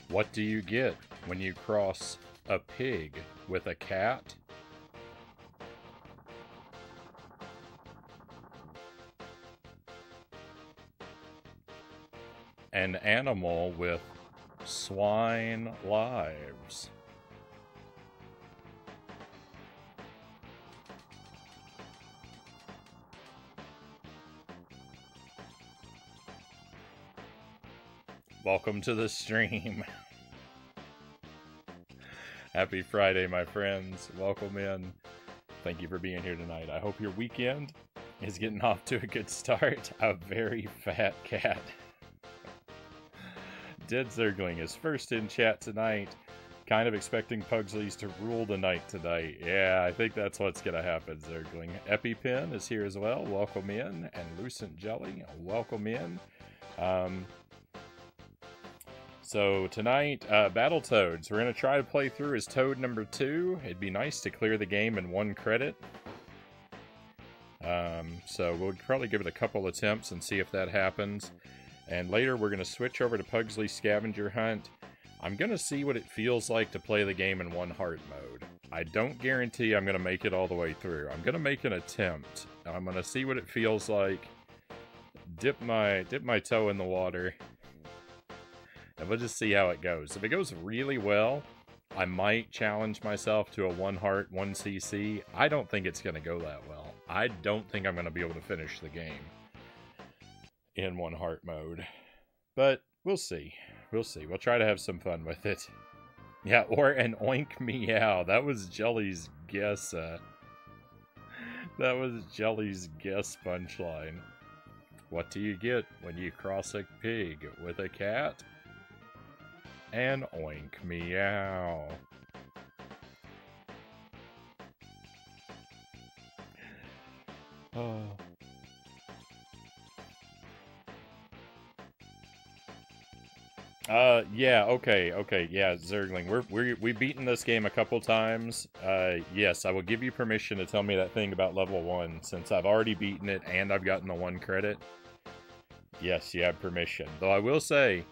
What do you get when you cross a pig with a cat? An animal with swine lives. Welcome to the stream. Happy Friday, my friends. Welcome in. Thank you for being here tonight. I hope your weekend is getting off to a good start. A very fat cat. Dead Zergling is first in chat tonight. Kind of expecting Pugsleys to rule the night tonight. Yeah, I think that's what's going to happen, Zergling. EpiPen is here as well. Welcome in. And Lucent Jelly, welcome in. So tonight, Battletoads. We're going to try to play through as Toad number 2. It'd be nice to clear the game in 1 credit. So we'll probably give it a couple attempts and see if that happens. And later we're going to switch over to Pugsley Scavenger Hunt. I'm going to see what it feels like to play the game in 1 heart mode. I don't guarantee I'm going to make it all the way through. I'm going to make an attempt. I'm going to see what it feels like. Dip my toe in the water. And we'll just see how it goes. If it goes really well, I might challenge myself to a 1 heart, 1 CC. I don't think it's going to go that well. I don't think I'm going to be able to finish the game in 1 heart mode. But we'll see. We'll see. We'll try to have some fun with it. Yeah, or an oink meow. That was Jelly's guess. That was Jelly's guess punchline. What do you get when you cross a pig with a cat? And oink meow. Oh. Yeah, okay, yeah, Zergling, we've beaten this game a couple times. Yes, I will give you permission to tell me that thing about level 1, since I've already beaten it and I've gotten the 1 credit. Yes, you have permission. Though I will say,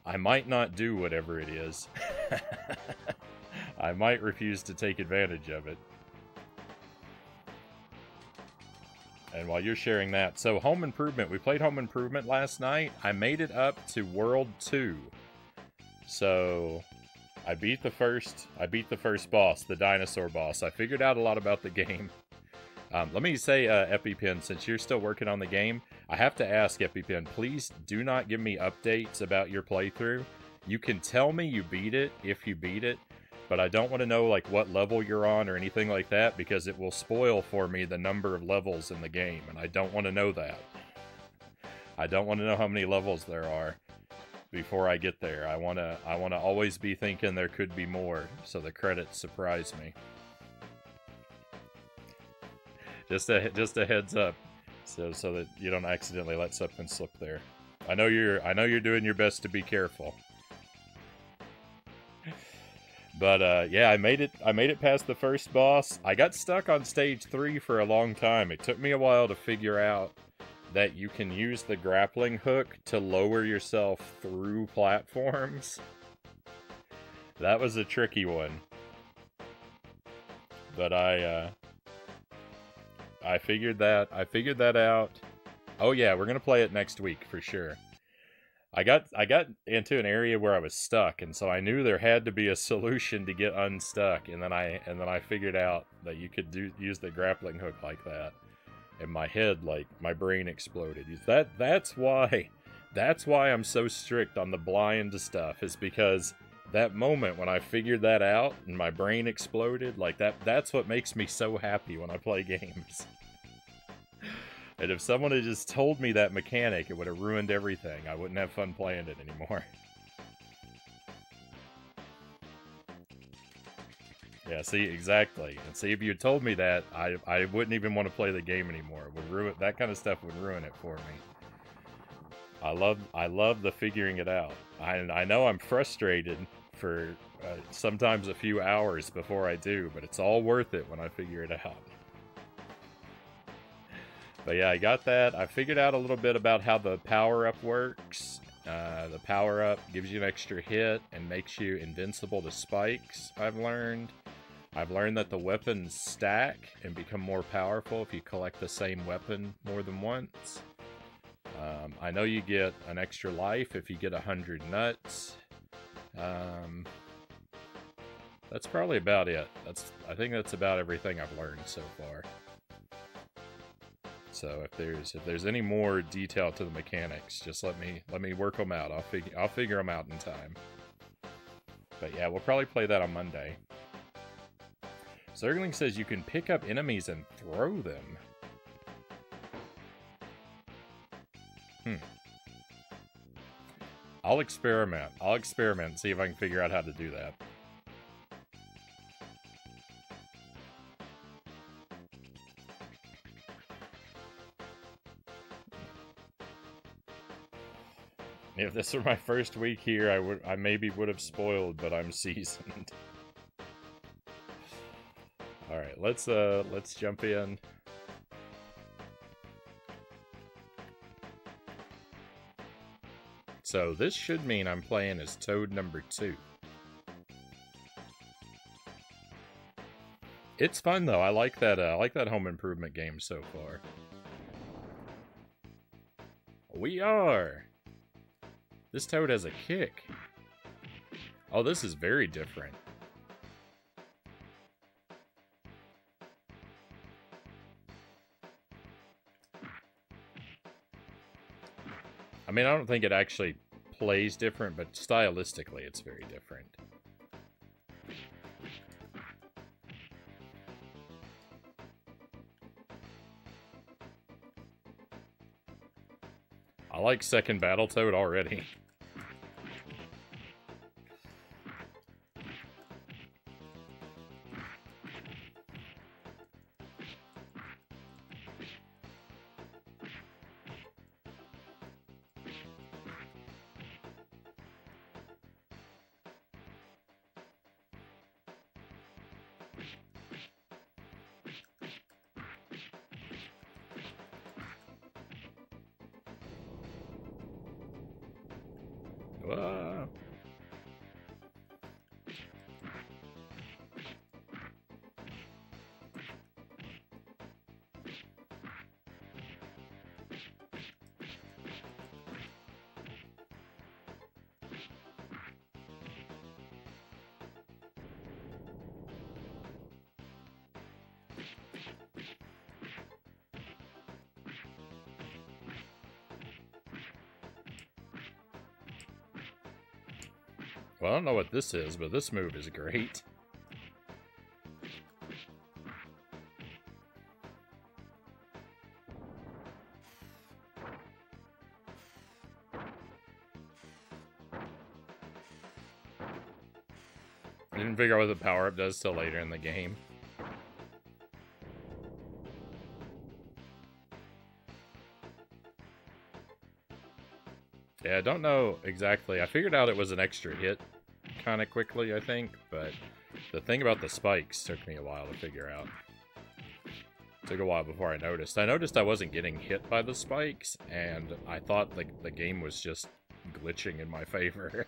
I might not do whatever it is. I might refuse to take advantage of it. And while you're sharing that, so Home Improvement, we played Home Improvement last night. I made it up to World 2. So I beat the first boss, the dinosaur boss. I figured out a lot about the game. Let me say, EpiPen, since you're still working on the game, I have to ask, EpiPen, please do not give me updates about your playthrough. You can tell me you beat it, if you beat it, but I don't want to know, like, what level you're on or anything like that, because it will spoil for me the number of levels in the game, and I don't want to know that. I don't want to know how many levels there are before I get there. I want to always be thinking there could be more, so the credits surprise me. Just a heads up, so that you don't accidentally let something slip there. I know you're doing your best to be careful. But yeah, I made it past the first boss. I got stuck on stage 3 for a long time. It took me a while to figure out that you can use the grappling hook to lower yourself through platforms. That was a tricky one. But I figured that out. Oh yeah, we're gonna play it next week for sure. I got into an area where I was stuck, and so I knew there had to be a solution to get unstuck, and then I figured out that you could use the grappling hook like that. And my head, like, my brain exploded. That's why I'm so strict on the blind stuff, is because that moment when I figured that out and my brain exploded, like, that's what makes me so happy when I play games. And if someone had just told me that mechanic, it would have ruined everything. I wouldn't have fun playing it anymore. Yeah, see, exactly. And see, if you had told me that, I wouldn't even want to play the game anymore. It would ruin, that kind of stuff would ruin it for me. I love the figuring it out. I know I'm frustrated for sometimes a few hours before I do, but it's all worth it when I figure it out. But yeah, I got that. I figured out a little bit about how the power-up works. The power-up gives you an extra hit and makes you invincible to spikes, I've learned. I've learned that the weapons stack and become more powerful if you collect the same weapon more than once. I know you get an extra life if you get 100 nuts. That's probably about it. I think that's about everything I've learned so far. So if there's any more detail to the mechanics, just let me work them out. I'll figure them out in time. But yeah, we'll probably play that on Monday. Zergling says you can pick up enemies and throw them. I'll experiment. And see if I can figure out how to do that. If this were my first week here, I maybe would have spoiled, but I'm seasoned. All right, let's jump in. So this should mean I'm playing as Toad number 2. It's fun though. I like that home improvement game so far. We are. This Toad has a kick. Oh, this is very different. I mean, I don't think it actually plays different, but stylistically it's very different. I like second Battletoad already. Well, I don't know what this is, but this move is great. I didn't figure out what the power-up does till later in the game. Yeah, I don't know exactly. I figured out it was an extra hit kind of quickly, I think, but the thing about the spikes took me a while to figure out. It took a while before I noticed. I noticed I wasn't getting hit by the spikes, and I thought the game was just glitching in my favor.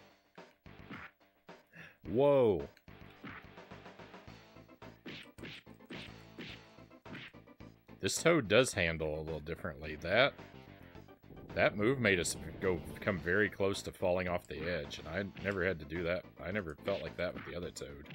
Whoa! This Toad does handle a little differently. That move made us come very close to falling off the edge, and I never had to do that. I never felt like that with the other Toad.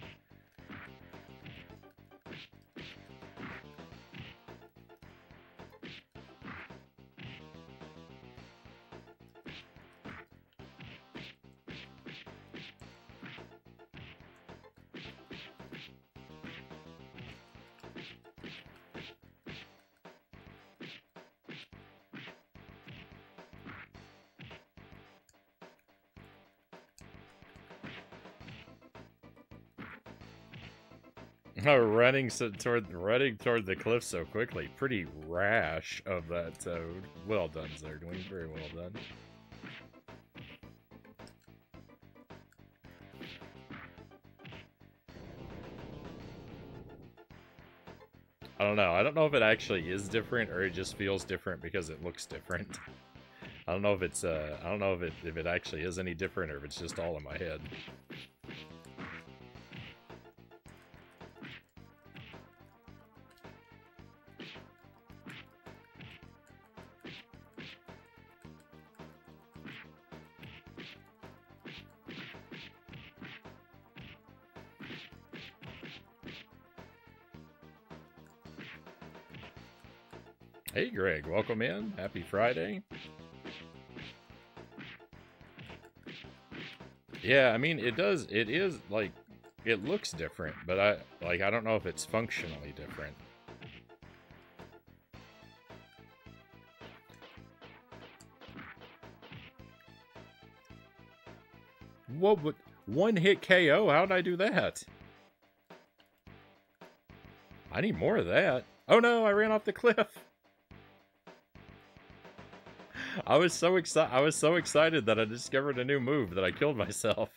Oh, running toward the cliff so quickly. Pretty rash of that Toad. Well done, Zergling. Very well done. I don't know. I don't know if it actually is different or it just feels different because it looks different. I don't know if it's I don't know if it actually is any different or if it's just all in my head. Hey Greg, welcome in. Happy Friday. Yeah, I mean it is like it looks different, but I don't know if it's functionally different. What would one hit KO? How'd I do that? I need more of that. Oh no, I ran off the cliff. I was so excited that I discovered a new move that I killed myself.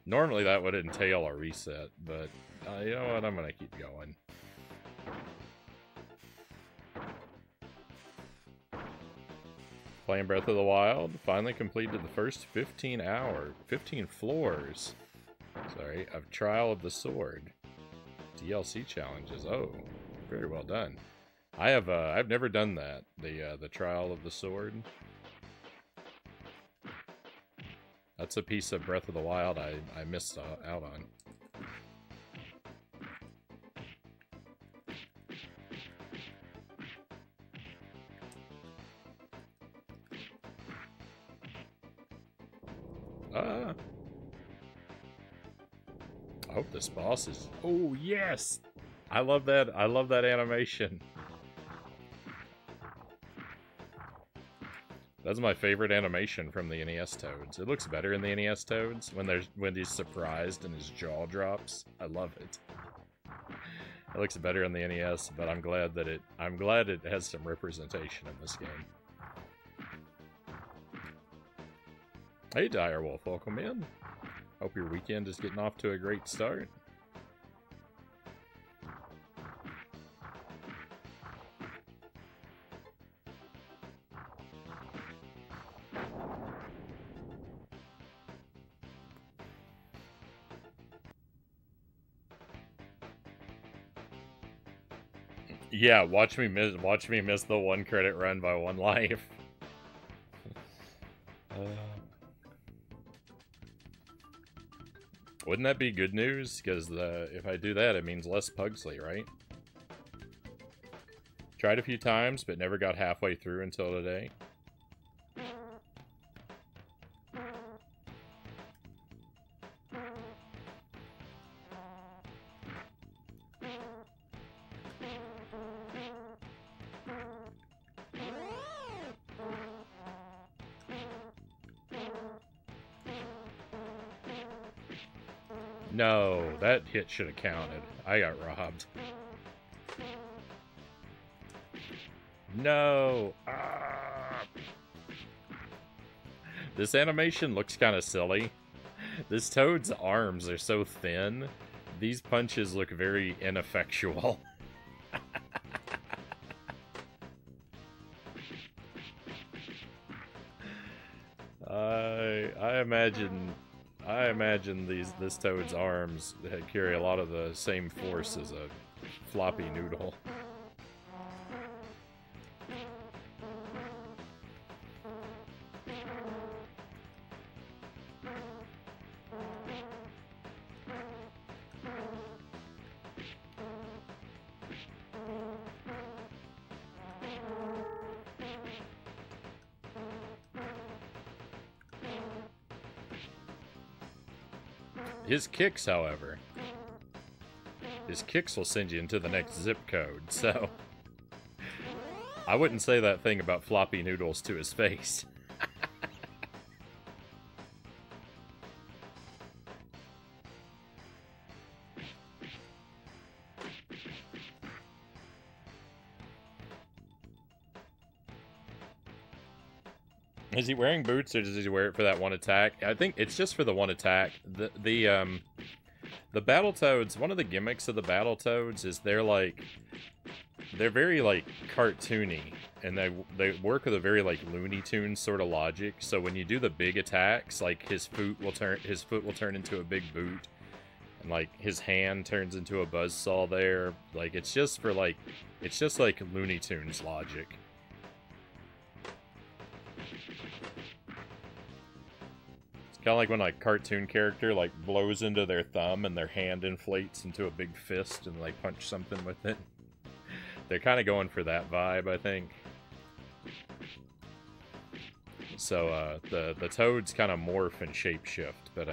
Normally that would entail a reset, but you know what? I'm gonna keep going. Playing Breath of the Wild. Finally completed the first 15 floors. Sorry, of Trial of the Sword. DLC challenges. Oh, very well done. I've never done that. The Trial of the Sword. That's a piece of Breath of the Wild I missed out on. I hope this boss is... Oh, yes! I love that. I love that animation. That's my favorite animation from the NES Toads. It looks better in the NES Toads when he's surprised and his jaw drops. I love it. It looks better in the NES, but I'm glad it has some representation in this game. Hey Direwolf, welcome in. Hope your weekend is getting off to a great start. Yeah, watch me miss the one credit run by one life. Wouldn't that be good news? Because if I do that, it means less Pugsley, right? Tried a few times, but never got halfway through until today. No, that hit should have counted. I got robbed. No! Ah. This animation looks kind of silly. This Toad's arms are so thin. These punches look very ineffectual. I imagine this Toad's arms carry a lot of the same force as a floppy noodle. His kicks, however, will send you into the next zip code, so I wouldn't say that thing about floppy noodles to his face. Is he wearing boots, or does he wear it for that one attack? I think it's just for the one attack. The Battletoads, one of the gimmicks of the Battletoads is they're very like cartoony, and they work with a very like Looney Tunes sort of logic. So when you do the big attacks, like his foot will turn into a big boot, and like his hand turns into a buzzsaw there. Like it's just like Looney Tunes logic. Kind of like when a cartoon character like blows into their thumb and their hand inflates into a big fist and like punch something with it. They're kind of going for that vibe, I think. So the toads kind of morph and shapeshift, but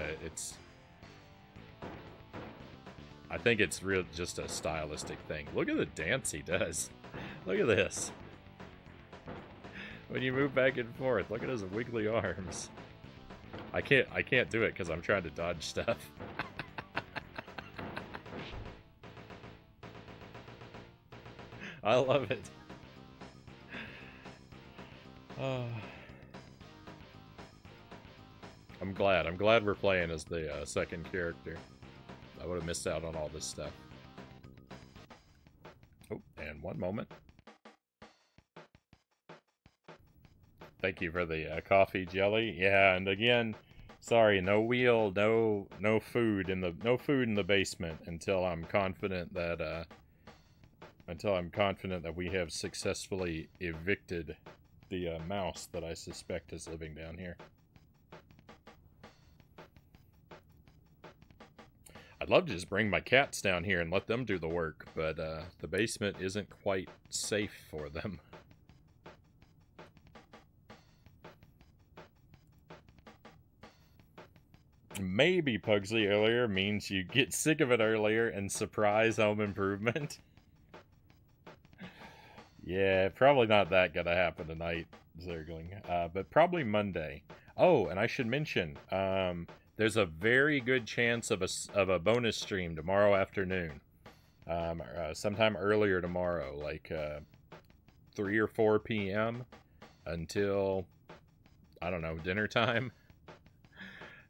I think it's real just a stylistic thing. Look at the dance he does. Look at this. When you move back and forth, look at his wiggly arms. I can't do it because I'm trying to dodge stuff. I love it. I'm glad we're playing as the second character. I would have missed out on all this stuff. Oh, and one moment. Thank you for the coffee jelly. Yeah, and again, sorry, no wheel, no food in the basement until I'm confident that we have successfully evicted the mouse that I suspect is living down here. I'd love to just bring my cats down here and let them do the work, but the basement isn't quite safe for them. Maybe Pugsley earlier means you get sick of it earlier and surprise home improvement. Yeah, probably not that gonna happen tonight, Zergling. But probably Monday. Oh, and I should mention, there's a very good chance of a bonus stream tomorrow afternoon. Sometime earlier tomorrow, like 3 or 4 p.m. until, I don't know, dinner time.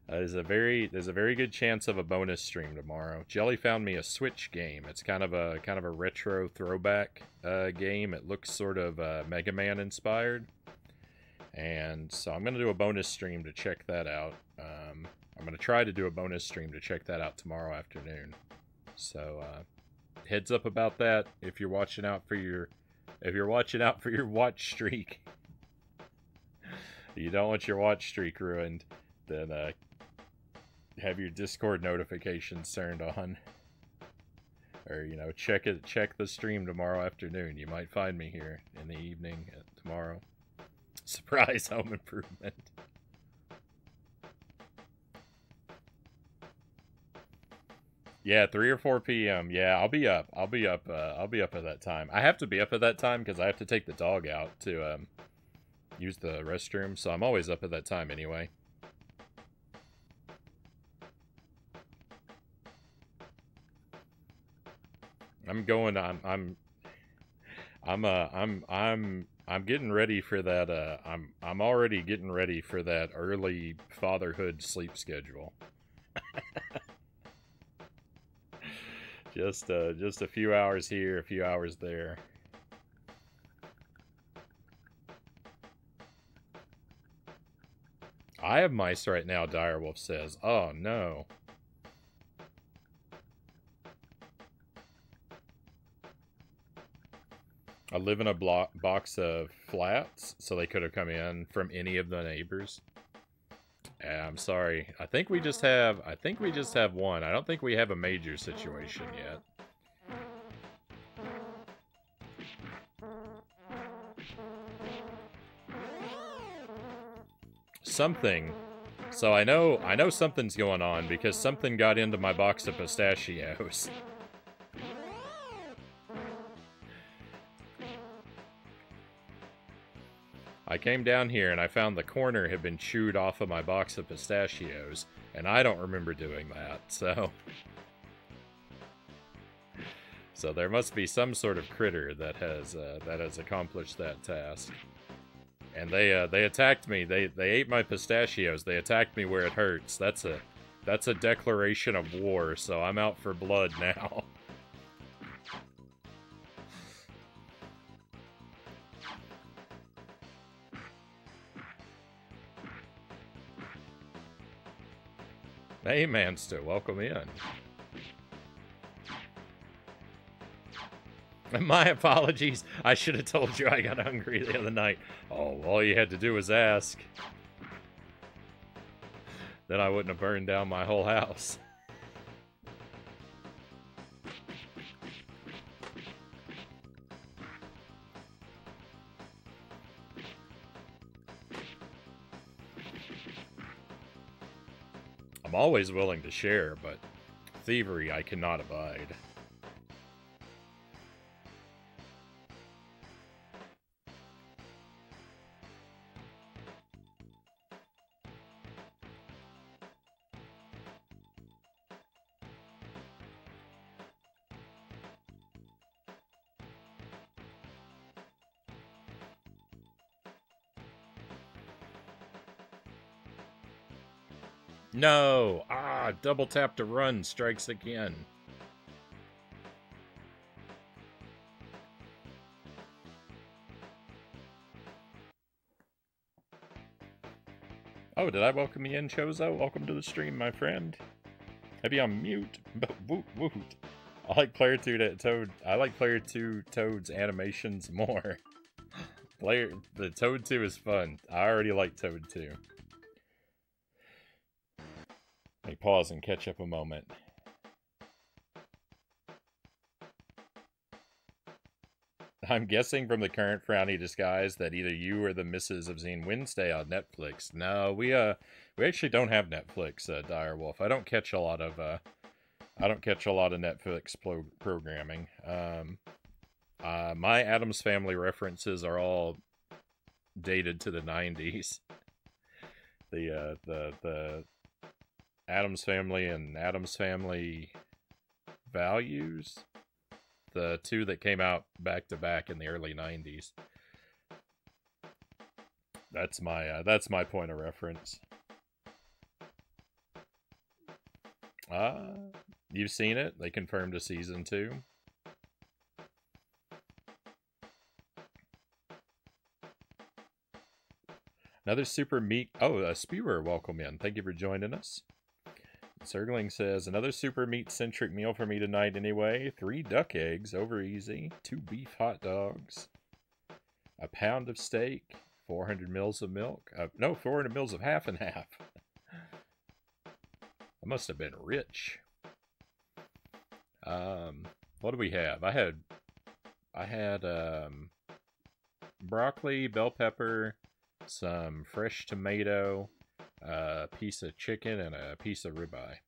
There's a very good chance of a bonus stream tomorrow. Jelly found me a Switch game. It's kind of a retro throwback game. It looks sort of Mega Man inspired, and so I'm gonna do a bonus stream to check that out. I'm gonna try to do a bonus stream to check that out tomorrow afternoon. So heads up about that if you're watching out for your watch streak. You don't want your watch streak ruined, then have your Discord notifications turned on, or check the stream tomorrow afternoon. You might find me here in the evening tomorrow. Surprise home improvement. Yeah, 3 or 4 p.m. Yeah, I'll be up. I'll be up at that time. I have to be up at that time because I have to take the dog out to use the restroom. So I'm always up at that time anyway. I'm getting ready for that. I'm already getting ready for that early fatherhood sleep schedule. Just a few hours here, a few hours there. I have mice right now, Direwolf says. Oh no. I live in a box of flats, so they could have come in from any of the neighbors. I'm sorry. I think we just have one. I don't think we have a major situation yet. Something. So I know something's going on because something got into my box of pistachios. I came down here and I found the corner had been chewed off of my box of pistachios, and I don't remember doing that, so there must be some sort of critter that has accomplished that task. And they attacked me. They ate my pistachios. They attacked me where it hurts. That's That's a declaration of war, so I'm out for blood now. Hey, Manster, welcome in. My apologies. I should have told you I got hungry the other night. Oh, all you had to do was ask. Then I wouldn't have burned down my whole house. I'm always willing to share, but thievery I cannot abide. No! Ah, double tap to run strikes again. Oh, did I welcome you in, Chozo? Welcome to the stream, my friend. Have you on mute? Woot woot. I like Player 2 Toad's animations more. The Toad 2 is fun. I already like Toad 2. Let me pause and catch up a moment. I'm guessing from the current Frownie disguise that either you or the missus have seen Wednesday on Netflix. No, we actually don't have Netflix, Direwolf. I don't catch a lot of Netflix programming. My Addams Family references are all dated to the 90s. The Addams Family and Addams Family Values, the two that came out back to back in the early 90s. That's my point of reference. You've seen it? They confirmed a season 2. Another super meat. Oh, Spewer, welcome in. Thank you for joining us. Circling says, another super meat-centric meal for me tonight anyway. 3 duck eggs, over easy. 2 beef hot dogs. A pound of steak. 400 mils of milk. No, 400 mils of half and half. I must have been rich. What do we have? I had broccoli, bell pepper, some fresh tomato, a piece of chicken, and a piece of ribeye.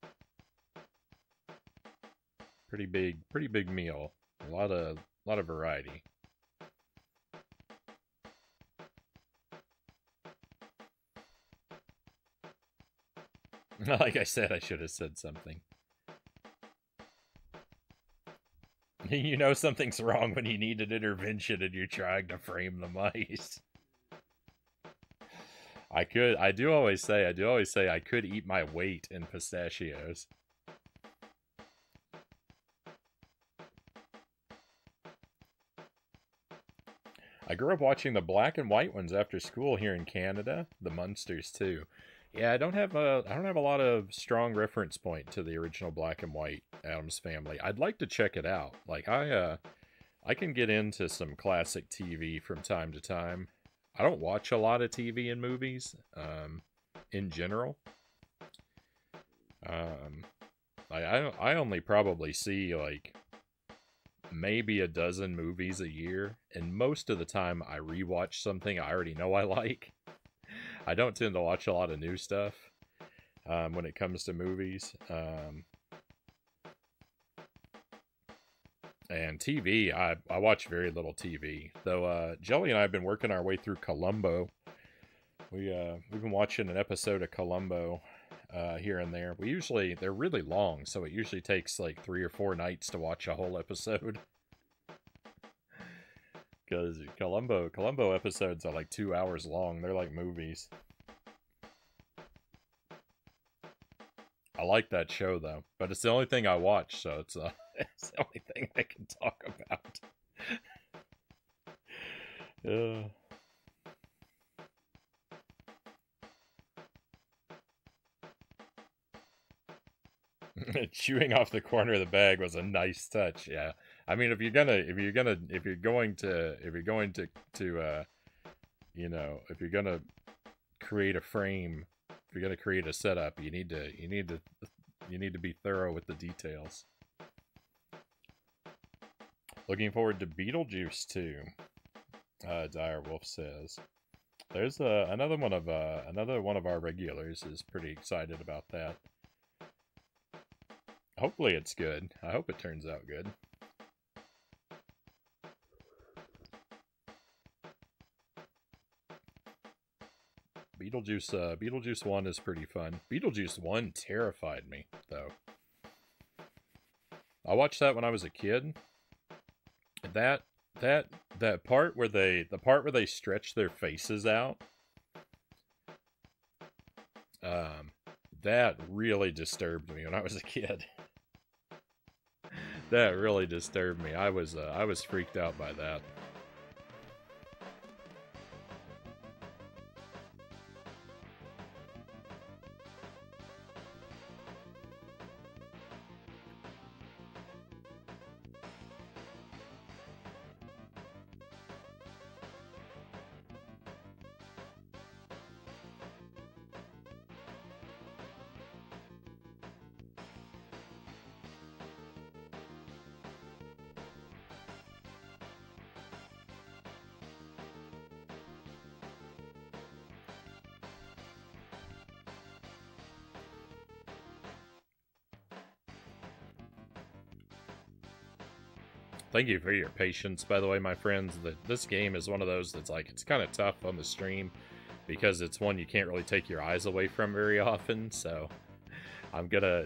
Pretty big meal. A lot of variety. Like I said, I should have said something. You know something's wrong when you need an intervention and you're trying to frame the mice. I do always say I could eat my weight in pistachios. I grew up watching the black and white ones after school here in Canada, the Munsters too. Yeah, I don't have a lot of strong reference point to the original black and white Addams Family. I'd like to check it out. Like I can get into some classic TV from time to time. I don't watch a lot of TV and movies, in general. I only probably see like maybe a dozen movies a year, and most of the time I rewatch something I already know I like. I don't tend to watch a lot of new stuff when it comes to movies. And TV, I watch very little TV. Though Jelly and I have been working our way through Columbo. We've been watching an episode of Columbo here and there. They're really long, so it usually takes like 3 or 4 nights to watch a whole episode. Because Columbo episodes are like 2 hours long. They're like movies. I like that show though, but it's the only thing I watch, so it's it's the only thing I can talk about. Chewing off the corner of the bag was a nice touch. Yeah, I mean, if you're going to you know, if you're gonna create a frame, if you're gonna create a setup, you need to be thorough with the details. Looking forward to Beetlejuice too. Direwolf says. There's another one of our regulars is pretty excited about that. Hopefully it's good. I hope it turns out good. Beetlejuice 1 is pretty fun. Beetlejuice 1 terrified me, though. I watched that when I was a kid. That part where they stretch their faces out, that really disturbed me when I was a kid. That really disturbed me. I was freaked out by that. Thank you for your patience, by the way, my friends. This game is one of those that's like, it's kind of tough on the stream because it's one you can't really take your eyes away from very often, so I'm gonna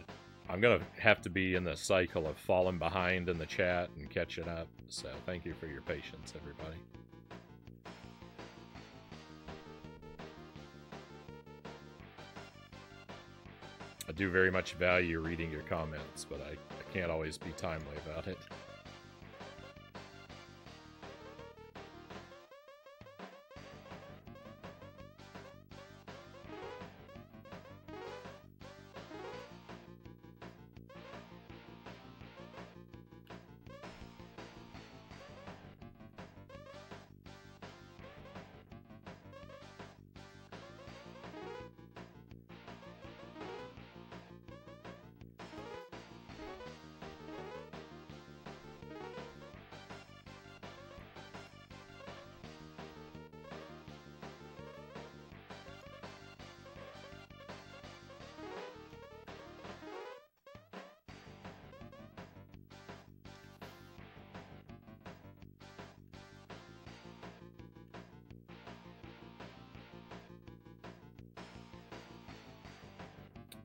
have to be in the cycle of falling behind in the chat and catching up, so thank you for your patience, everybody. I do very much value reading your comments, but I can't always be timely about it.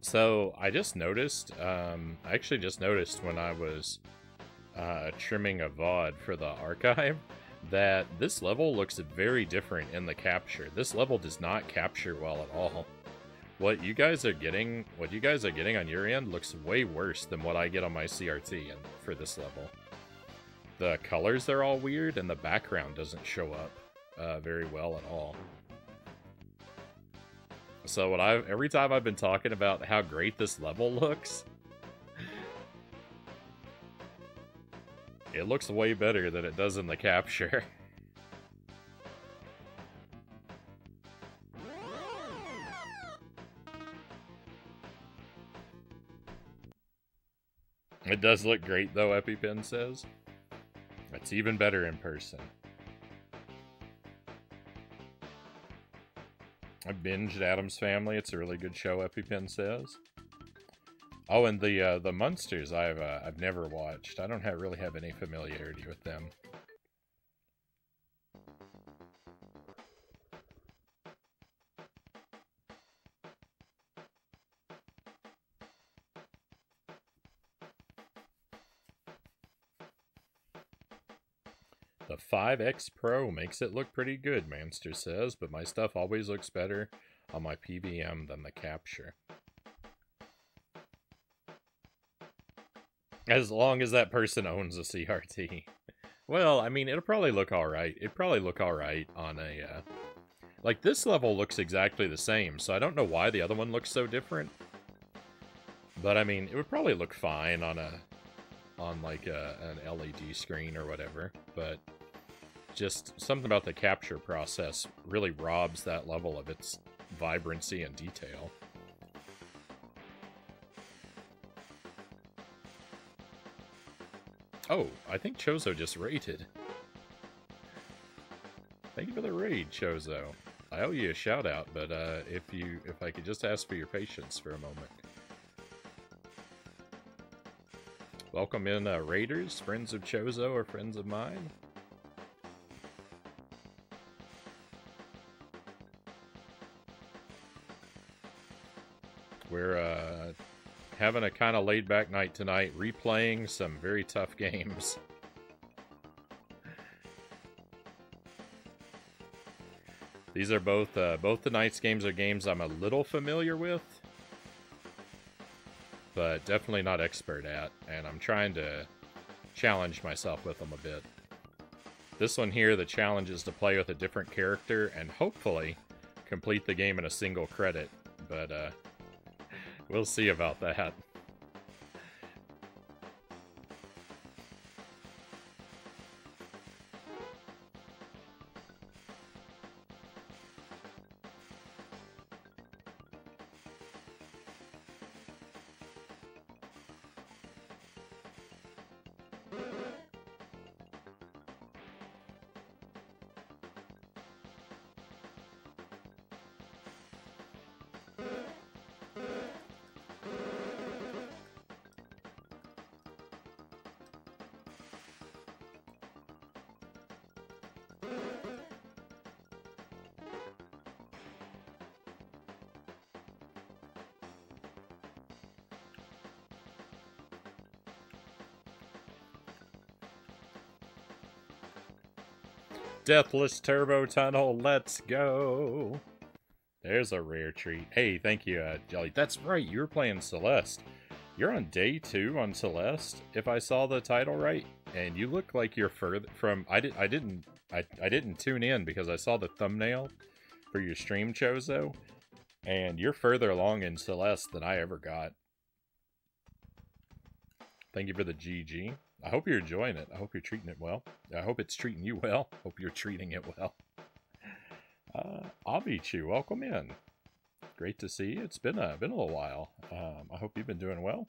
So I just noticed, I actually just noticed when I was trimming a VOD for the archive that this level looks very different in the capture. This level does not capture well at all. What you guys are getting on your end looks way worse than what I get on my CRT for this level. The colors are all weird and the background doesn't show up very well at all. So every time I've been talking about how great this level looks, it looks way better than it does in the capture. It does look great though, EpiPen says. It's even better in person. I binged Addams Family. It's a really good show, EpiPen says. Oh, and the Munsters I've never watched. I don't really have any familiarity with them. The 5X Pro makes it look pretty good, Manster says, but my stuff always looks better on my PVM than the capture. As long as that person owns a CRT. Well, I mean, it'll probably look alright. It'd probably look alright on a, like, this level looks exactly the same, so I don't know why the other one looks so different. But, I mean, it would probably look fine on like, an LED screen or whatever. But just something about the capture process really robs that level of its vibrancy and detail. Oh, I think Chozo just raided. Thank you for the raid, Chozo. I owe you a shout out, but if I could just ask for your patience for a moment. Welcome in, raiders, friends of Chozo or friends of mine. We're having a kind of laid-back night tonight, replaying some very tough games. These are both tonight's games are games I'm a little familiar with, but definitely not expert at, and I'm trying to challenge myself with them a bit. This one here, the challenge is to play with a different character and hopefully complete the game in a single credit, but we'll see about that. Deathless Turbo Tunnel, let's go! There's a rare treat. Hey, thank you, Jelly. That's right, you were playing Celeste. You're on day 2 on Celeste, if I saw the title right. And you look like you're further from... I didn't tune in because I saw the thumbnail for your stream, Chozo. And you're further along in Celeste than I ever got. Thank you for the GG. I hope you're enjoying it. I hope you're treating it well. I hope it's treating you well. Hope you're treating it well. Avichu, welcome in. Great to see you. It's been a little while. I hope you've been doing well.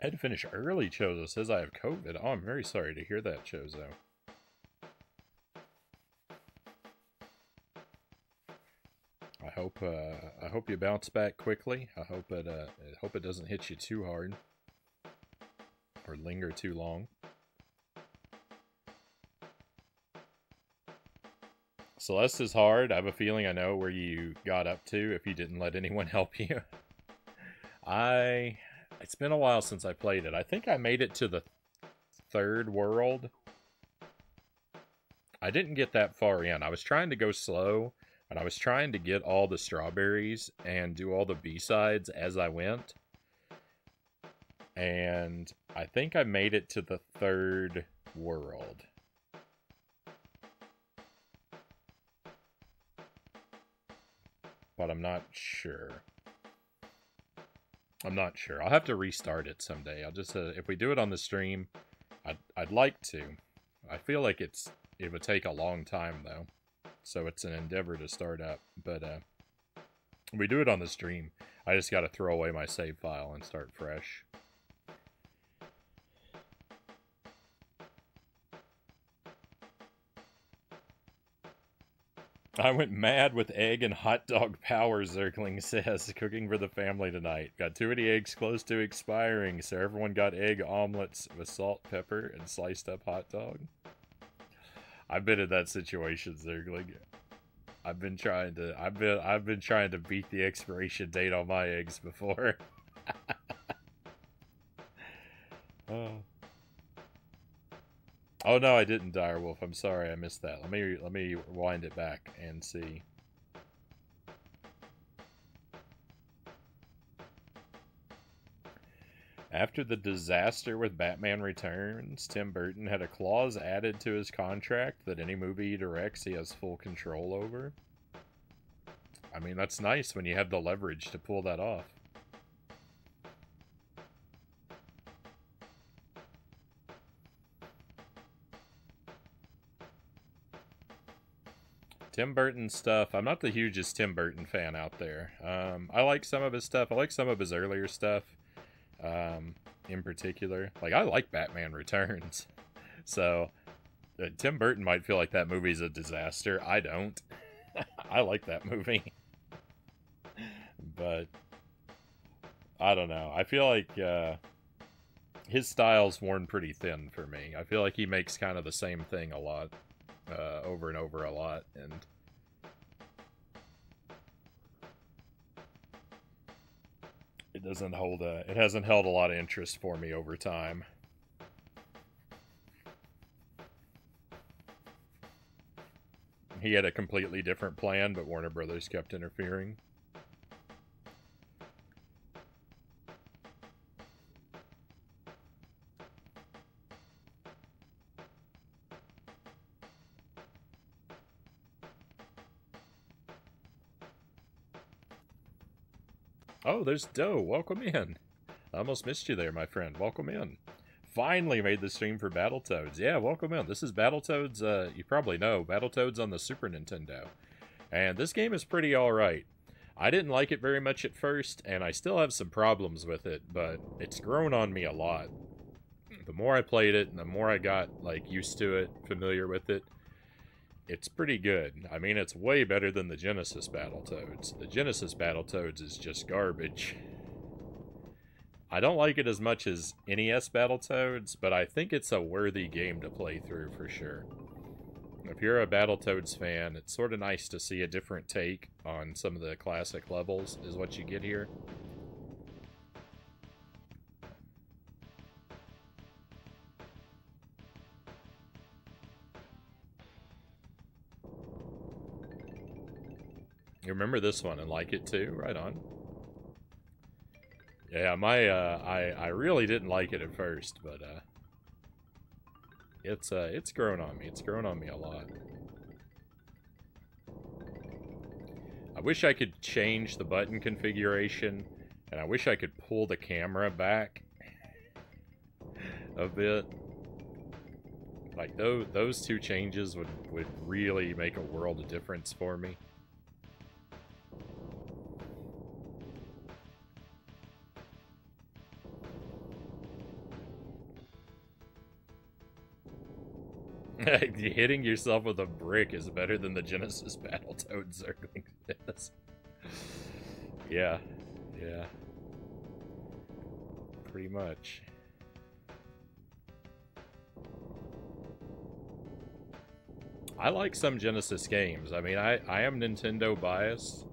I had to finish early, Chozo says I have COVID. Oh, I'm very sorry to hear that, Chozo. I hope you bounce back quickly. I hope it doesn't hit you too hard or linger too long. Celeste is hard. I have a feeling I know where you got up to if you didn't let anyone help you. It's been a while since I played it. I think I made it to the 3rd world. I didn't get that far in. I was trying to go slow. And I was trying to get all the strawberries and do all the B-sides as I went. And I think I made it to the 3rd world. But I'm not sure. I'm not sure. I'll have to restart it someday. I'll just, if we do it on the stream, I'd like to. I feel like it would take a long time, though. So it's an endeavor to start up, but we do it on the stream. I just got to throw away my save file and start fresh. I went mad with egg and hot dog power, Zerkling says. Cooking for the family tonight. Got too many eggs close to expiring, so everyone got egg omelets with salt, pepper, and sliced up hot dog. I've been in that situation, Zergling. I've been trying to beat the expiration date on my eggs before. Oh no, I didn't, Direwolf. I'm sorry, I missed that. Let me rewind it back and see. After the disaster with Batman Returns, Tim Burton had a clause added to his contract that any movie he directs he has full control over. I mean, that's nice when you have the leverage to pull that off. Tim Burton stuff. I'm not the hugest Tim Burton fan out there. I like some of his stuff. I like some of his earlier stuff. In particular, like, I like Batman Returns. So Tim Burton might feel like that movie's a disaster. I don't. I like that movie. But I don't know. I feel like his style's worn pretty thin for me. I feel like he makes kind of the same thing a lot. Over and over a lot, and it doesn't hold it hasn't held a lot of interest for me over time. He had a completely different plan, but Warner Brothers kept interfering. Oh, there's Doe. Welcome in. I almost missed you there, my friend. Welcome in. Finally made the stream for Battletoads. Yeah, welcome in. This is Battletoads, you probably know, Battletoads on the Super Nintendo. And this game is pretty alright. I didn't like it very much at first, and I still have some problems with it, but it's grown on me a lot. The more I played it, and the more I got, like, used to it, familiar with it, it's pretty good. I mean, it's way better than the Genesis Battletoads. The Genesis Battletoads is just garbage. I don't like it as much as NES Battletoads, but I think it's a worthy game to play through for sure. If you're a Battletoads fan, it's sort of nice to see a different take on some of the classic levels, is what you get here. You remember this one and like it too? Right on. Yeah, I really didn't like it at first, but it's grown on me. It's grown on me a lot. I wish I could change the button configuration, and I wish I could pull the camera back a bit. Like, those two changes would really make a world of difference for me. Hitting yourself with a brick is better than the Genesis Battletoads circling this. Yeah. Yeah. Pretty much. I like some Genesis games. I mean, I am Nintendo biased.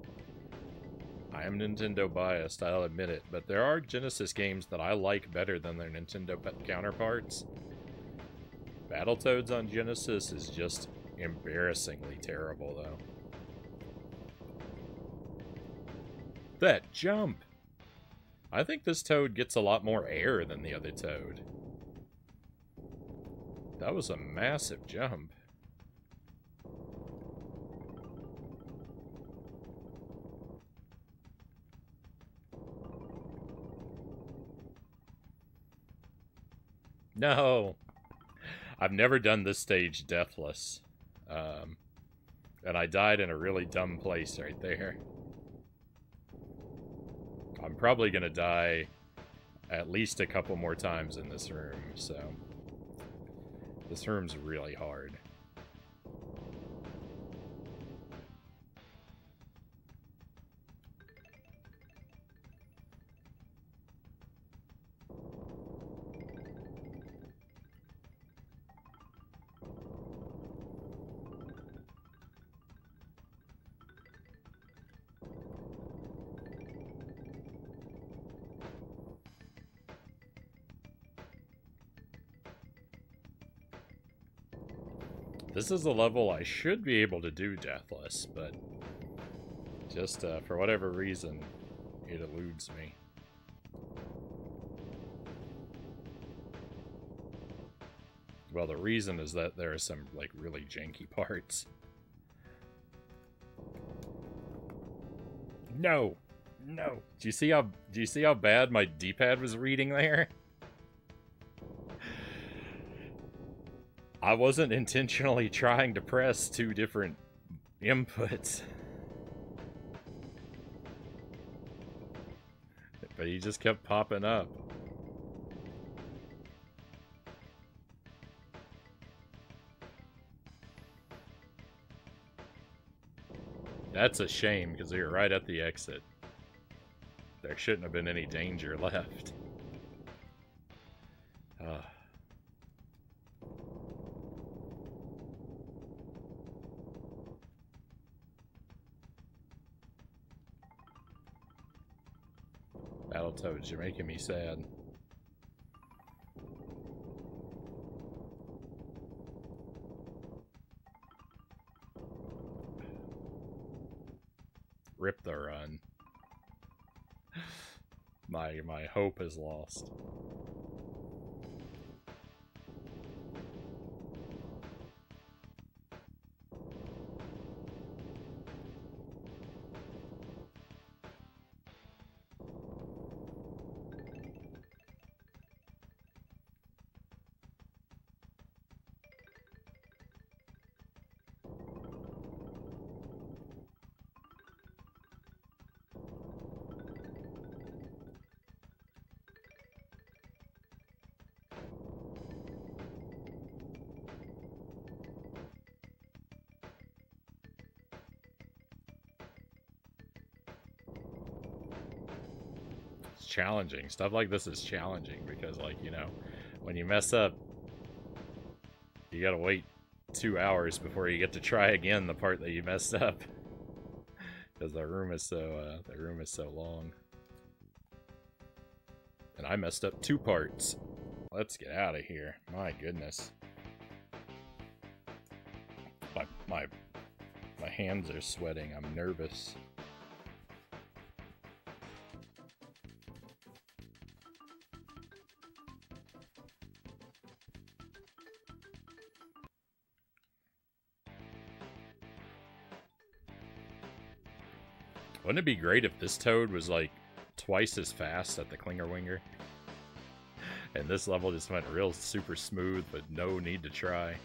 I'll admit it. But there are Genesis games that I like better than their Nintendo counterparts. Battletoads on Genesis is just embarrassingly terrible, though. That jump! I think this Toad gets a lot more air than the other Toad. That was a massive jump. No! I've never done this stage deathless. And I died in a really dumb place right there. I'm probably gonna die at least a couple more times in this room, so... This room's really hard. This is a level I should be able to do deathless, but just for whatever reason, it eludes me. Well, the reason is that there are some, like, really janky parts. No! No! Do you see how bad my D-pad was reading there? I wasn't intentionally trying to press 2 different inputs. But he just kept popping up. That's a shame, because we were right at the exit. There shouldn't have been any danger left. Battletoads, you're making me sad. Rip the run. My hope is lost. Challenging. Stuff like this is challenging because, like, you know, when you mess up, you gotta wait 2 hours before you get to try again the part that you messed up. Because the room is so long. And I messed up 2 parts. Let's get out of here. My goodness. My hands are sweating. I'm nervous. Wouldn't it be great if this Toad was, like, twice as fast at the Clinger Winger? And this level just went real super smooth, but no need to try.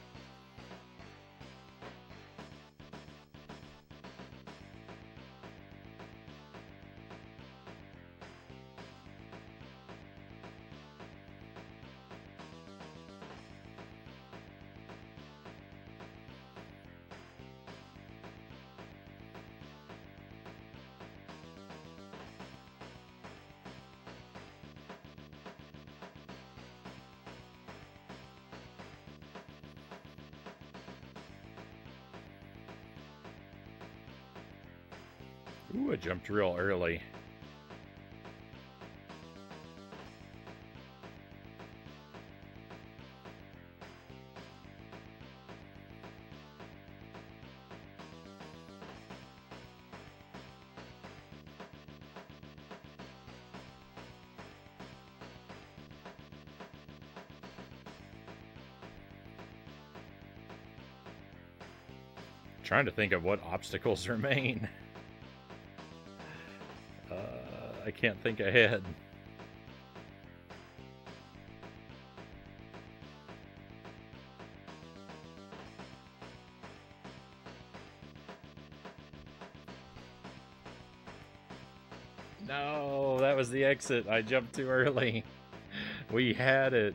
Ooh, I jumped real early. Trying to think of what obstacles remain. I can't think ahead. No, that was the exit. I jumped too early. We had it.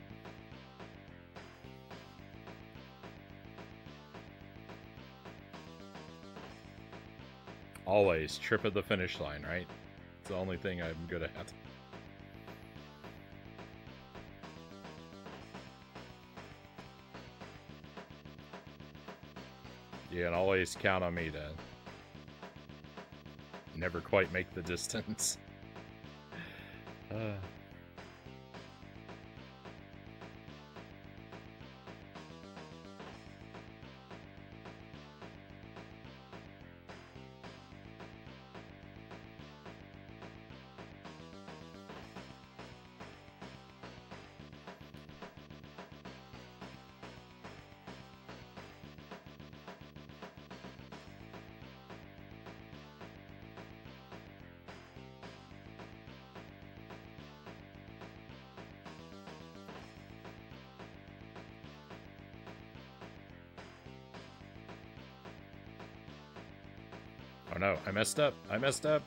Always trip at the finish line, right? It's the only thing I'm good at. You can always count on me to never quite make the distance. Oh no, I messed up. I messed up.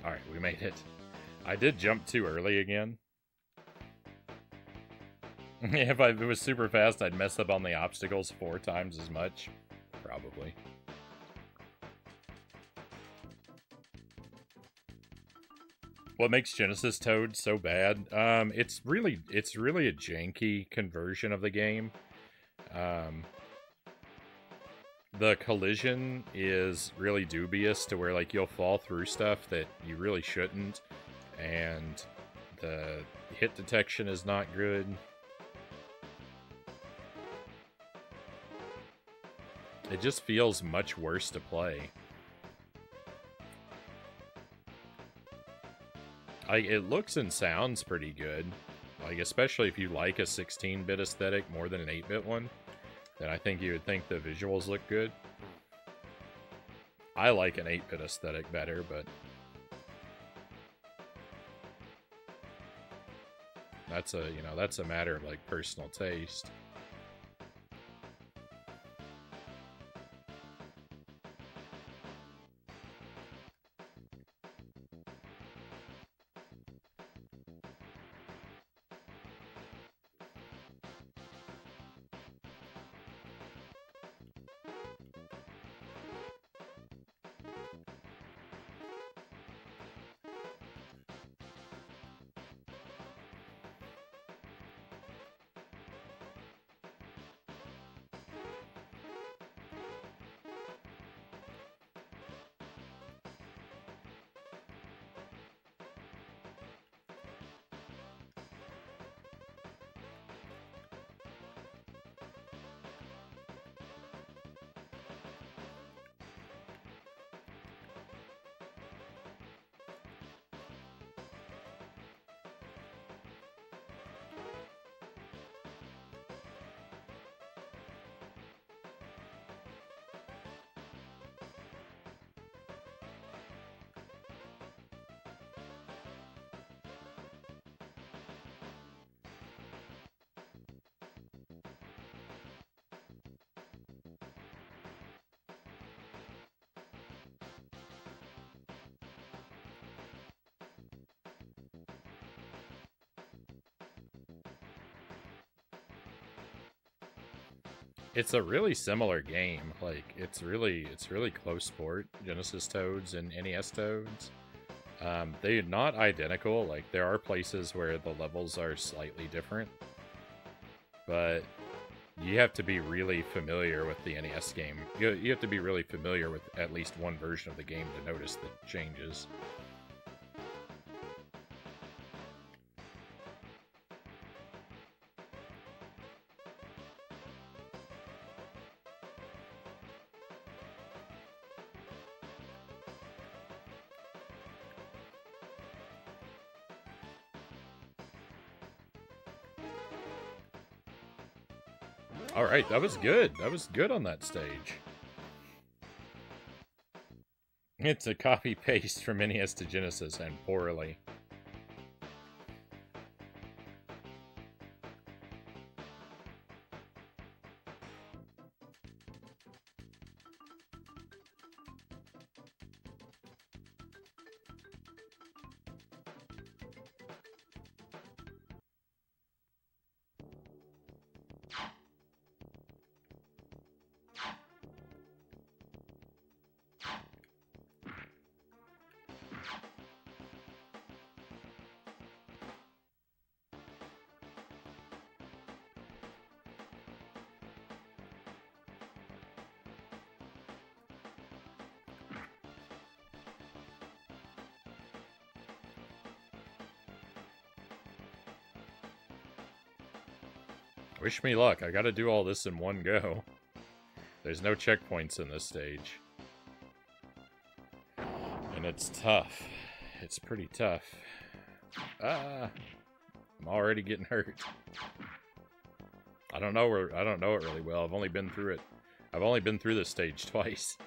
Alright, we made it. I did jump too early again. If it was super fast, I'd mess up on the obstacles 4 times as much. Probably. What makes Genesis Toad so bad? It's really a janky conversion of the game. The collision is really dubious to where, like, you'll fall through stuff that you really shouldn't, and the hit detection is not good. It just feels much worse to play. It looks and sounds pretty good. Like, especially if you like a 16-bit aesthetic more than an 8-bit one, then I think you would think the visuals look good. I like an 8-bit aesthetic better, but that's a, that's a matter of, like, personal taste. It's a really similar game. Like, it's really close sport, Genesis Toads and NES Toads. They're not identical. Like, there are places where the levels are slightly different, but you have to be really familiar with the NES game. You have to be really familiar with at least one version of the game to notice the changes. Alright, that was good. That was good on that stage. It's a copy-paste from NES to Genesis, and poorly. Wish me luck. I gotta do all this in one go. There's no checkpoints in this stage. And it's tough. It's pretty tough. Ah! I'm already getting hurt. I don't know it really well. I've only been through it. I've only been through this stage twice.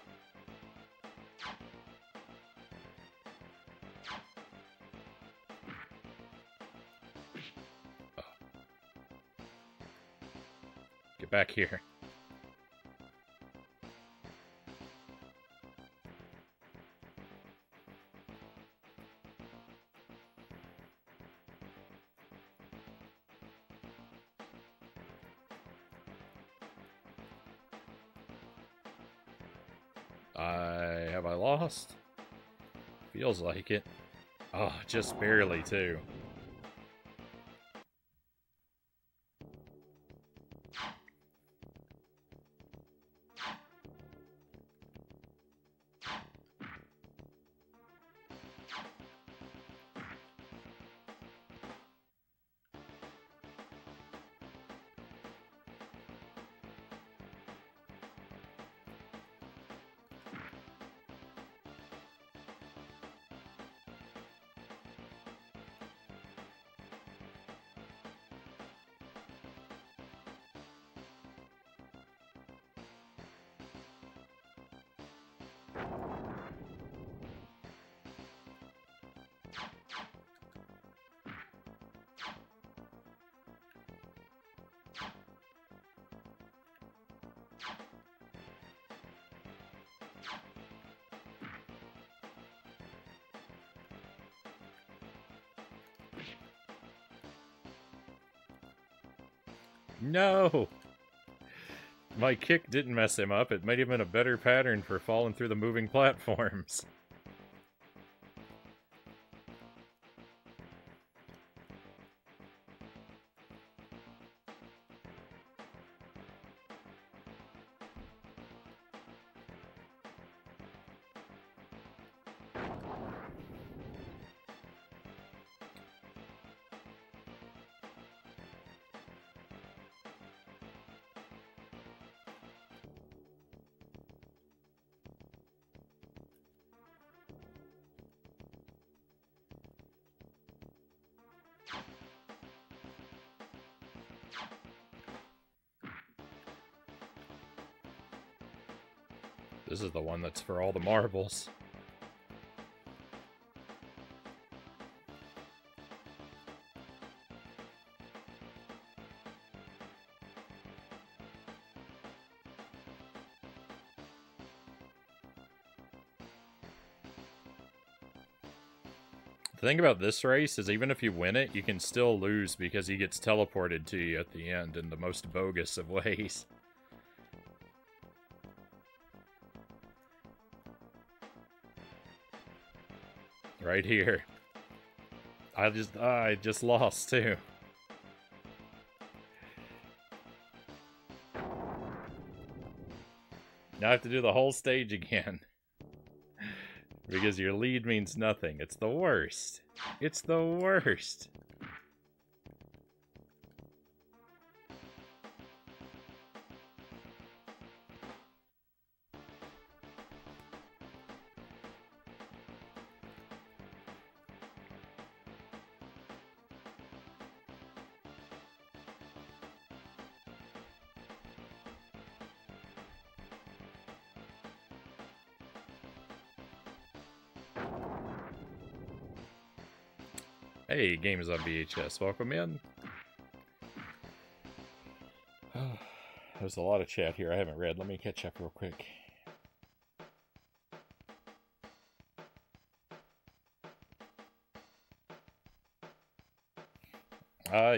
Oh. Get back here. Have I lost? Feels like it. Oh, just barely, too. No! My kick didn't mess him up. It made him in a better pattern for falling through the moving platforms. This is the one that's for all the marbles. The thing about this race is even if you win it, you can still lose because he gets teleported to you at the end in the most bogus of ways. Right here. I just lost too. Now I have to do the whole stage again. Because your lead means nothing. It's the worst. It's the worst. Hey, Games on VHS, welcome in. There's a lot of chat here I haven't read. Let me catch up real quick.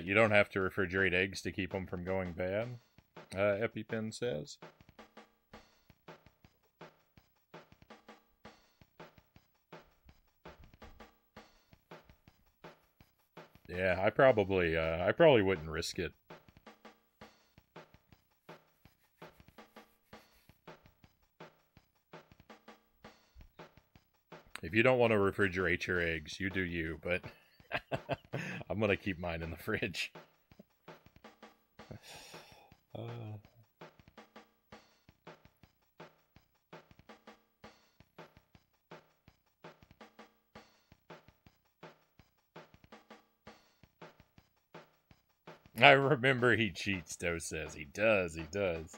You don't have to refrigerate eggs to keep them from going bad, EpiPen says. Yeah, I probably wouldn't risk it. If you don't want to refrigerate your eggs, you do you, but I'm gonna keep mine in the fridge. I remember he cheats, Doe says. He does, he does.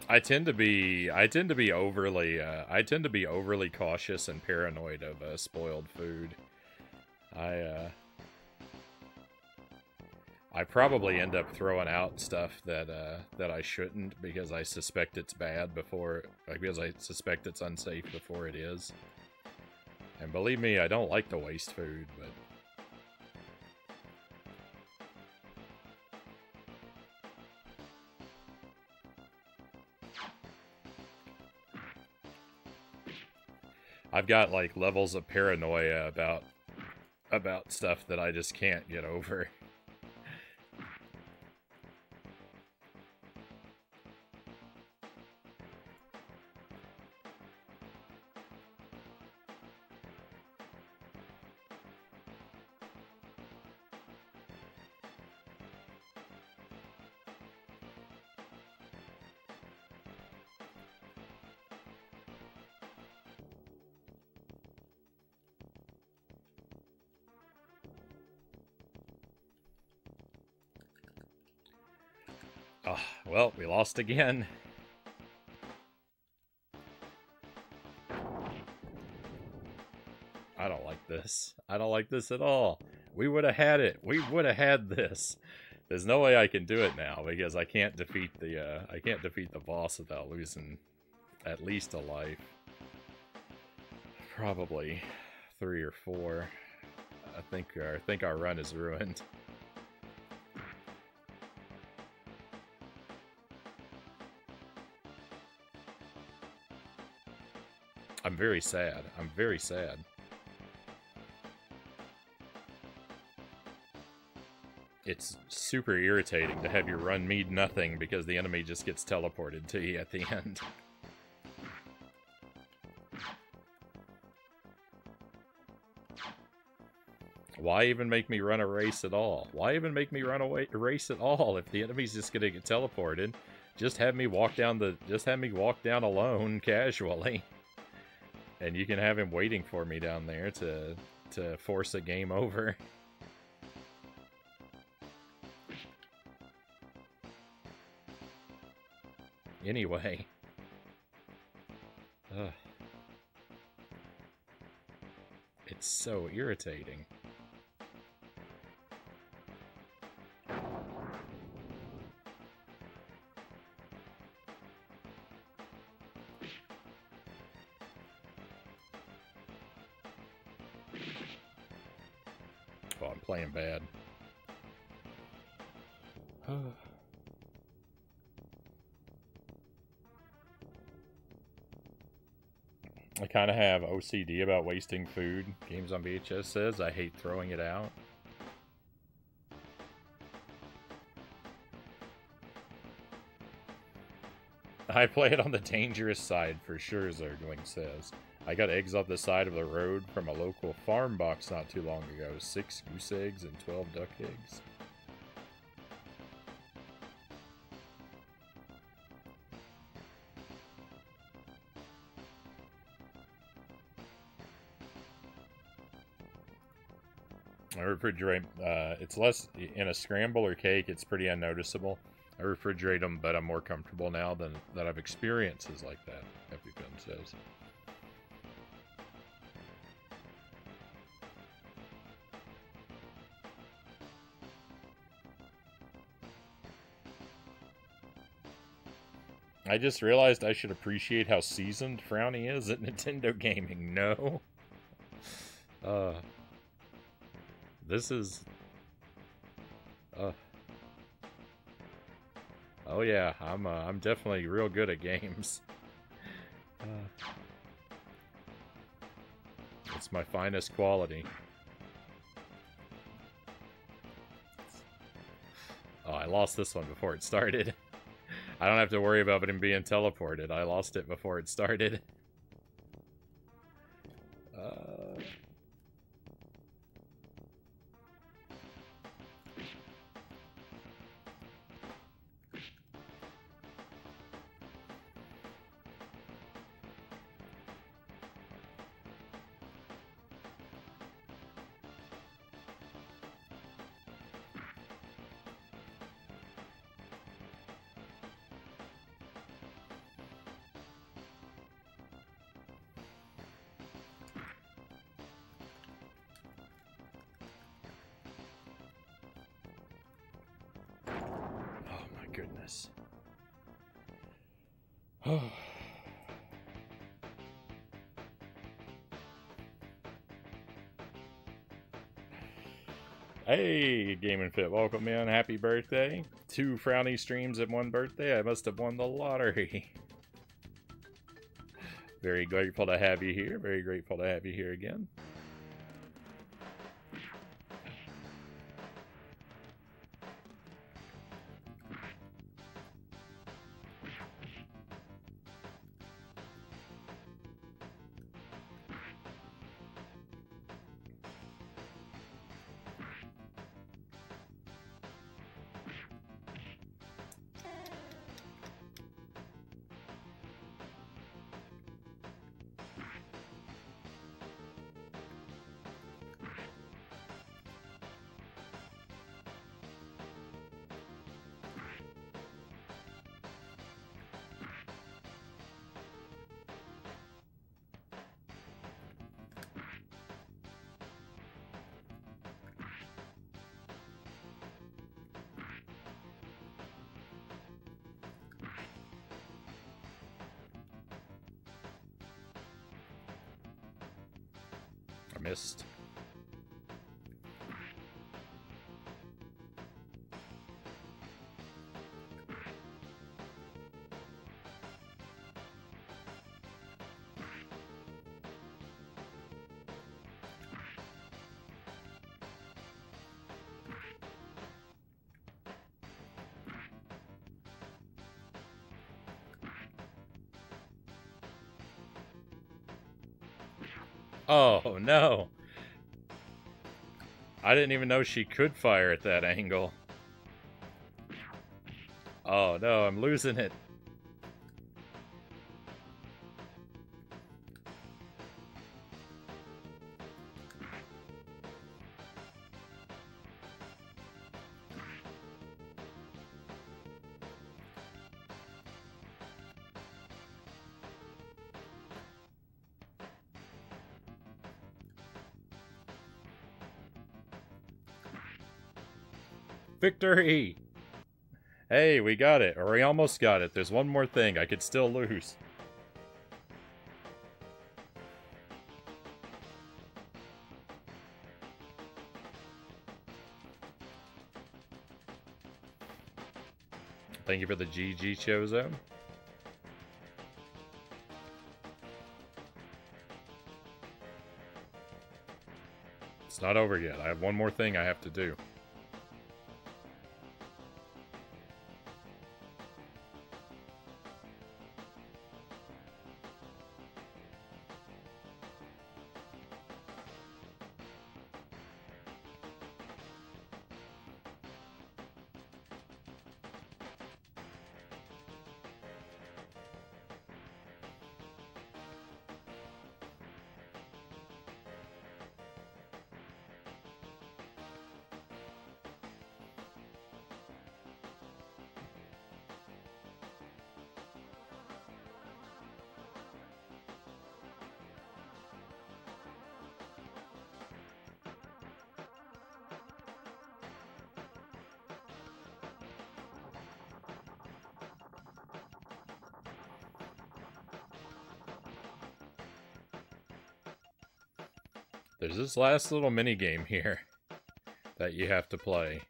I tend to be overly cautious and paranoid of spoiled food. I probably end up throwing out stuff that I shouldn't because I suspect it's bad because I suspect it's unsafe before it is. And believe me, I don't like to waste food, but I've got like levels of paranoia about stuff that I just can't get over. Oh, well, we lost again. I don't like this. I don't like this at all. We would have had it. We would have had this. There's no way I can do it now because I can't defeat the boss without losing at least a life. Probably 3 or 4. I think our run is ruined. I'm very sad. I'm very sad. It's super irritating to have your run mean nothing because the enemy just gets teleported to you at the end. Why even make me run a race at all? Why even make me run a race at all if the enemy's just gonna get teleported? Just have me walk down alone casually. And you can have him waiting for me down there to force a game over. Anyway. Ugh. It's so irritating. Oh, I'm playing bad. I kind of have OCD about wasting food. Games on VHS says I hate throwing it out. I play it on the dangerous side for sure, Zergling says. I got eggs off the side of the road from a local farm box not too long ago. 6 goose eggs and 12 duck eggs. I refrigerate, it's less, in a scramble or cake, it's pretty unnoticeable. I refrigerate them, but I'm more comfortable now that I've experienced like that, EpiPen says. I just realized I should appreciate how seasoned Frownie is at Nintendo gaming. No. This is... Oh yeah, I'm definitely real good at games. It's my finest quality. Oh, I lost this one before it started. I don't have to worry about him being teleported. I lost it before it started. Goodness. Hey, Game & Fit, welcome in. Happy birthday. 2 Frownie streams at 1 birthday. I must have won the lottery. Very grateful to have you here. Very grateful to have you here again. I missed. Oh, no. I didn't even know she could fire at that angle. Oh, no, I'm losing it. Victory! Hey, we got it. Or we almost got it. There's one more thing. I could still lose. Thank you for the GG Chozo. It's not over yet. I have one more thing I have to do. There's this last little mini game here that you have to play.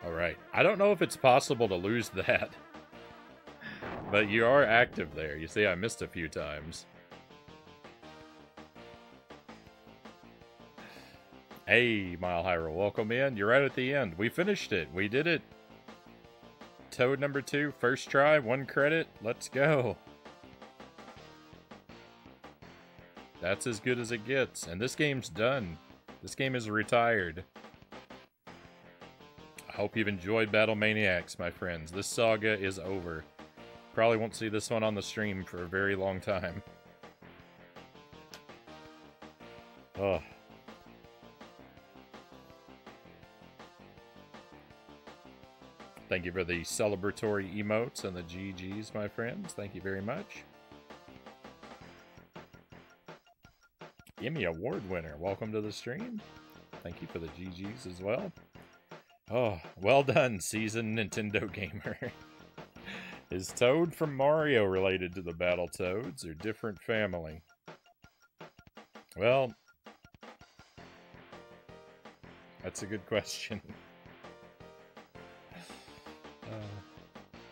Alright. I don't know if it's possible to lose that. But you are active there. You see, I missed a few times. Hey, Mile Hyrule, welcome in. You're right at the end. We finished it. We did it. Toad number 2, first try, 1 credit. Let's go. That's as good as it gets. And this game's done. This game is retired. I hope you've enjoyed Battlemaniacs, my friends. This saga is over. Probably won't see this one on the stream for a very long time. Oh. Thank you for the celebratory emotes and the GGs, my friends. Thank you very much. Emmy Award winner, welcome to the stream. Thank you for the GGs as well. Oh, well done, seasoned Nintendo gamer. Is Toad from Mario related to the Battletoads, or different family? Well, that's a good question.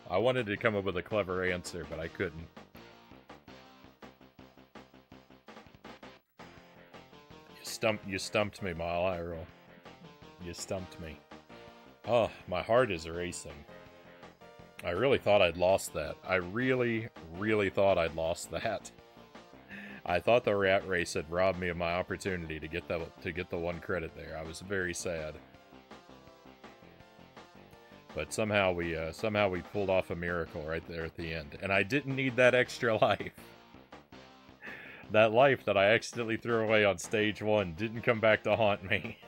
I wanted to come up with a clever answer, but I couldn't. You stumped me, Mile Hyrule. You stumped me. Oh, my heart is racing. I really thought I'd lost that. I really, really thought I'd lost that. I thought the rat race had robbed me of my opportunity to get the 1 credit there. I was very sad. But somehow we pulled off a miracle right there at the end. And I didn't need that extra life. That life that I accidentally threw away on stage 1 didn't come back to haunt me.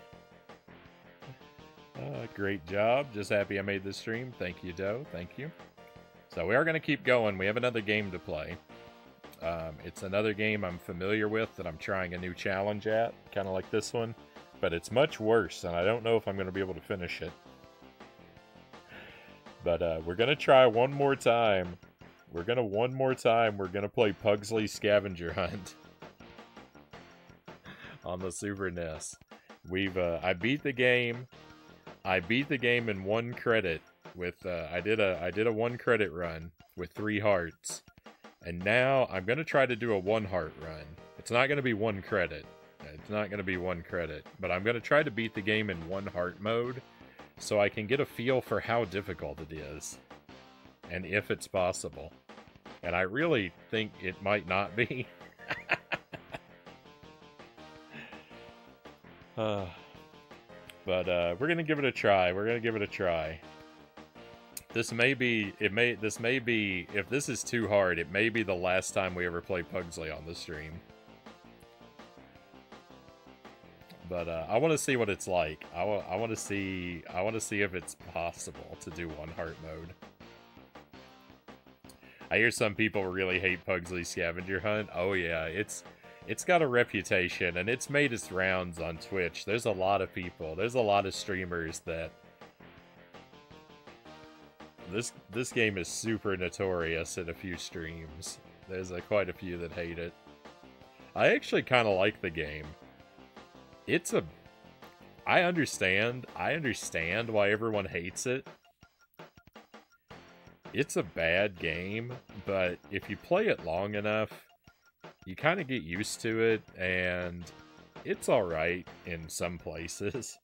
Great job. Just happy I made this stream. Thank you, Doe. Thank you. So we are going to keep going. We have another game to play. It's another game I'm familiar with that I'm trying a new challenge at. Kind of like this one. But it's much worse, and I don't know if I'm going to be able to finish it. But we're going to try one more time. We're going to play Pugsley Scavenger Hunt. On the Super NES. I beat the game. I beat the game in 1 credit with, I did a 1 credit run with 3 hearts. And now I'm going to try to do a 1 heart run. It's not going to be 1 credit. It's not going to be 1 credit. But I'm going to try to beat the game in 1 heart mode so I can get a feel for how difficult it is. And if it's possible. And I really think it might not be. But we're gonna give it a try. This may be, if this is too hard, it may be the last time we ever play Pugsley on the stream. But I want to see what it's like. I want to see if it's possible to do 1 heart mode. I hear some people really hate Pugsley Scavenger Hunt. Oh yeah, it's got a reputation, and it's made its rounds on Twitch. There's a lot of people, there's a lot of streamers that... This game is super notorious in a few streams. There's quite a few that hate it. I actually kind of like the game. I understand why everyone hates it. It's a bad game, but if you play it long enough, you kind of get used to it, and it's alright in some places.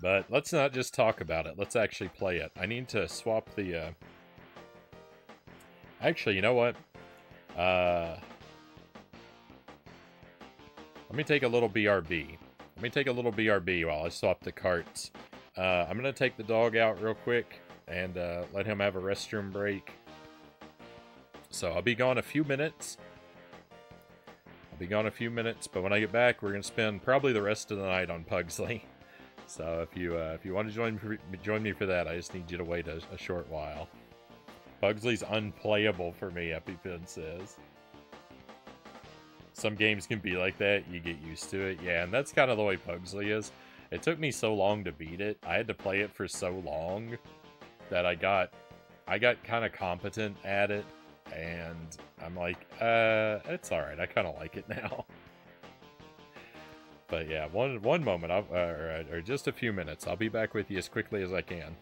But let's not just talk about it, let's actually play it. I need to swap the, Actually, you know what? Let me take a little BRB. Let me take a little BRB while I swap the carts. I'm going to take the dog out real quick and let him have a restroom break. So I'll be gone a few minutes. But when I get back, we're going to spend probably the rest of the night on Pugsley. So if you want to join me for that, I just need you to wait a short while. Pugsley's unplayable for me, EpiPen says. Some games can be like that, you get used to it. Yeah, and that's kind of the way Pugsley is. It took me so long to beat it. I had to play it for so long that I got kind of competent at it. And I'm like, it's alright, I kind of like it now. But yeah, one moment, or just a few minutes. I'll be back with you as quickly as I can.